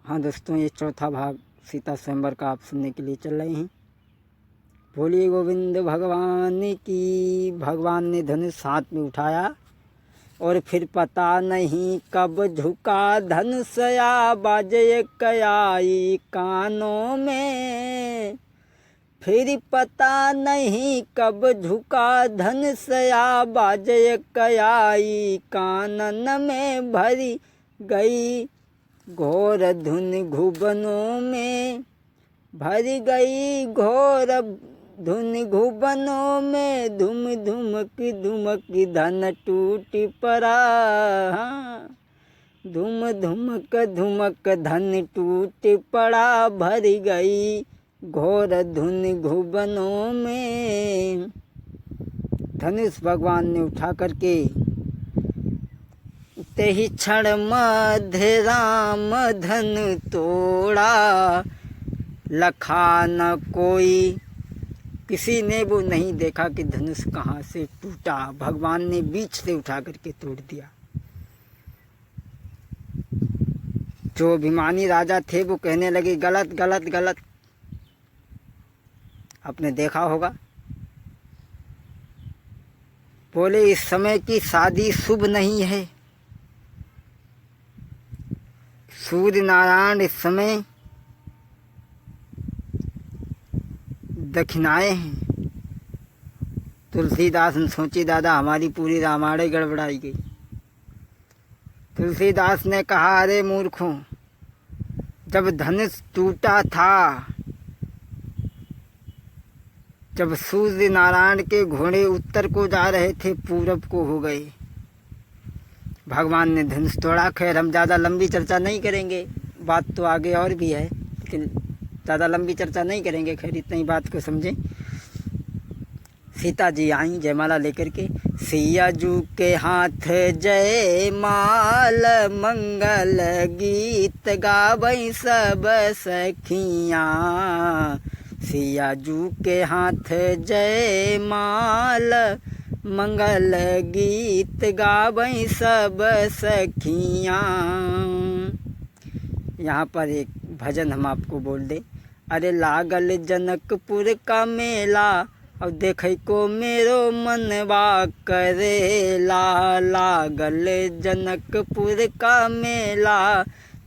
हाँ दोस्तों, ये चौथा भाग सीता स्वयंवर का आप सुनने के लिए चल रहे हैं। बोलिए गोविंद भगवान की। भगवान ने धनुष हाथ में उठाया और फिर पता नहीं कब झुका धनुषया बाजे कयाई कानों में। फिर पता नहीं कब झुका धनुषया बाजे कयाई कानन में भरी गई घोर धुन घुबनों में। भरी गई घोर धुन घुबनों में। धुम धुमक धुमक धन टूट पड़ा। धुम धुमक धुमक धन टूट पड़ा। भरी गई घोर धुन घुबनों में। धनुष भगवान ने उठा करके तेहि क्षण मध्य राम धन तोड़ा। लखा न कोई, किसी ने वो नहीं देखा कि धनुष कहाँ से टूटा। भगवान ने बीच से उठा करके तोड़ दिया। जो अभिमानी राजा थे वो कहने लगे गलत गलत गलत। आपने देखा होगा, बोले इस समय की शादी शुभ नहीं है। सूर्य नारायण इस समय दक्षिणाएं हैं। तुलसीदास ने सोची दादा हमारी पूरी रामायण गड़बड़ाई गई। तुलसीदास ने कहा अरे मूर्खों, जब धनुष टूटा था, जब सूर्य नारायण के घोड़े उत्तर को जा रहे थे पूरब को हो गए। भगवान ने धनुष तोड़ा। खैर हम ज़्यादा लंबी चर्चा नहीं करेंगे, बात तो आगे और भी है, लेकिन ज़्यादा लंबी चर्चा नहीं करेंगे। खैर इतनी ही बात को समझें। सीता जी आई जयमाला लेकर के। सिया जू के हाथ जयमाल मंगल गीत गावई सब सखियाँ। सिया जू के हाथ जयमाल मंगल गीत गावई सब सखियाँ। यहाँ पर एक भजन हम आपको बोल दें। अरे लागल जनकपुर का मेला, अब देखे को मेरो मनवा करेला। लागल जनकपुर का मेला,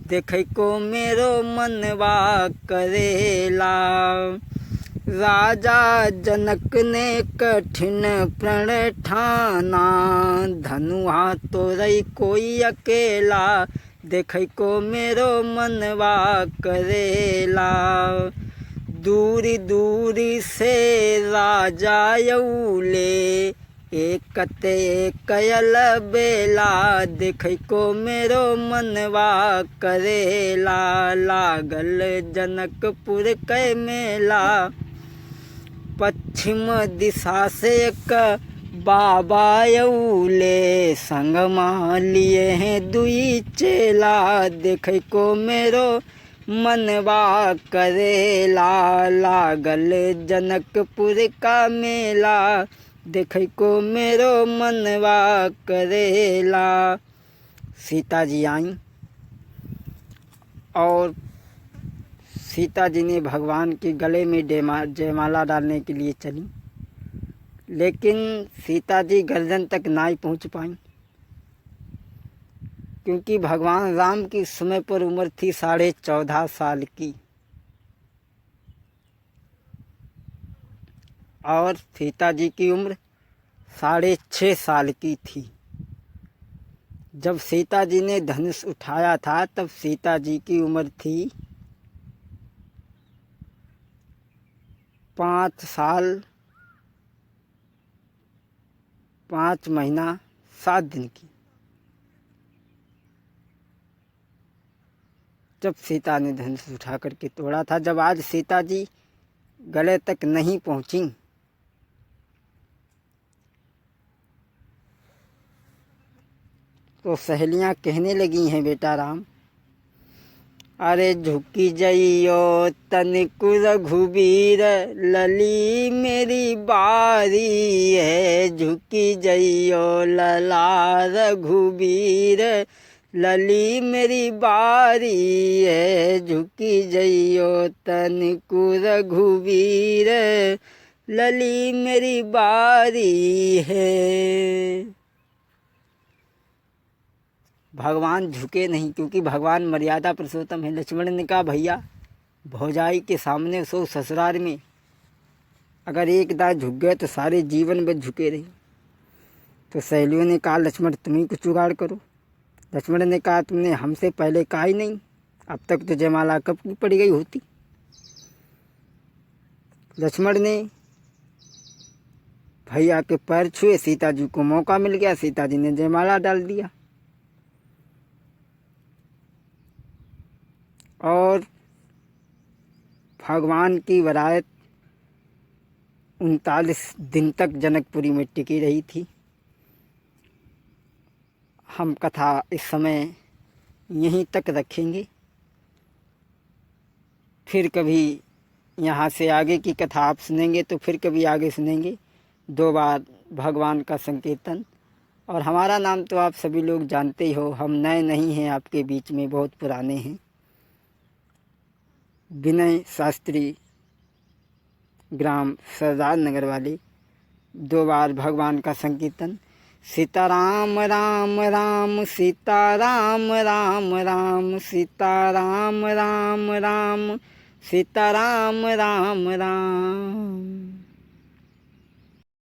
देखे को मेरो मनवा करेला। राजा जनक ने कठिन प्रण ठाना, धनुहा तोरई कोई अकेला। देखे को मेरो मनवा करेला। दूरी दूरी से राजा यौले, एकते कयल बेला। देखे को मेरो मनवा करेला। लागल जनकपुर के मेला, पश्चिम दिशा से एक बाबा यौले। संग लिए हैं दुई चेला। देखे को मेरो मनवा करेला। लागल जनकपुर का मेला, देखे को मेरो मनवा करेला। सीता जी आई और सीता जी ने भगवान के गले में जयमाला डालने के लिए चली, लेकिन सीता जी गर्दन तक नहीं पहुंच पाई, क्योंकि भगवान राम की समय पर उम्र थी 14.5 साल की और सीता जी की उम्र 6.5 साल की थी। जब सीता जी ने धनुष उठाया था तब सीता जी की उम्र थी 5 साल 5 महीना 7 दिन की। जब सीता ने धनुष उठा करके तोड़ा था, जब आज सीता जी गले तक नहीं पहुंची, तो सहेलियां कहने लगी हैं बेटा राम, अरे झुकी जइयो तनिक रघुबीर, लली मेरी बारी है। झुकी जइयो लला रघुबीर, लली मेरी बारी है, झुकी जइयो तनिकु रघुवीर, लली मेरी बारी है। भगवान झुके नहीं, क्योंकि भगवान मर्यादा पुरुषोत्तम है। लक्ष्मण ने कहा भैया भौजाई के सामने सो ससुराल में अगर एक दांव झुक गए तो सारे जीवन भर झुके रहे। तो सहेलियों ने कहा लक्ष्मण तुम ही कुछ जुगाड़ करो। लक्ष्मण ने कहा तुमने हमसे पहले कहा ही नहीं, अब तक तो जयमाला कब की पड़ गई होती। लक्ष्मण ने भैया के पैर छुए, सीता जी को मौका मिल गया, सीता जी ने जयमाला डाल दिया। और भगवान की वरायत 39 दिन तक जनकपुरी में टिकी रही थी। हम कथा इस समय यहीं तक रखेंगे, फिर कभी यहाँ से आगे की कथा आप सुनेंगे तो फिर कभी आगे सुनेंगे। 2 बार भगवान का संकीर्तन। और हमारा नाम तो आप सभी लोग जानते ही हो, हम नए नहीं हैं, आपके बीच में बहुत पुराने हैं। विनय शास्त्री, ग्राम सरदार नगर वाले। 2 बार भगवान का संकीर्तन। सीताराम राम राम सीताराम राम राम सीताराम राम राम सीताराम राम राम।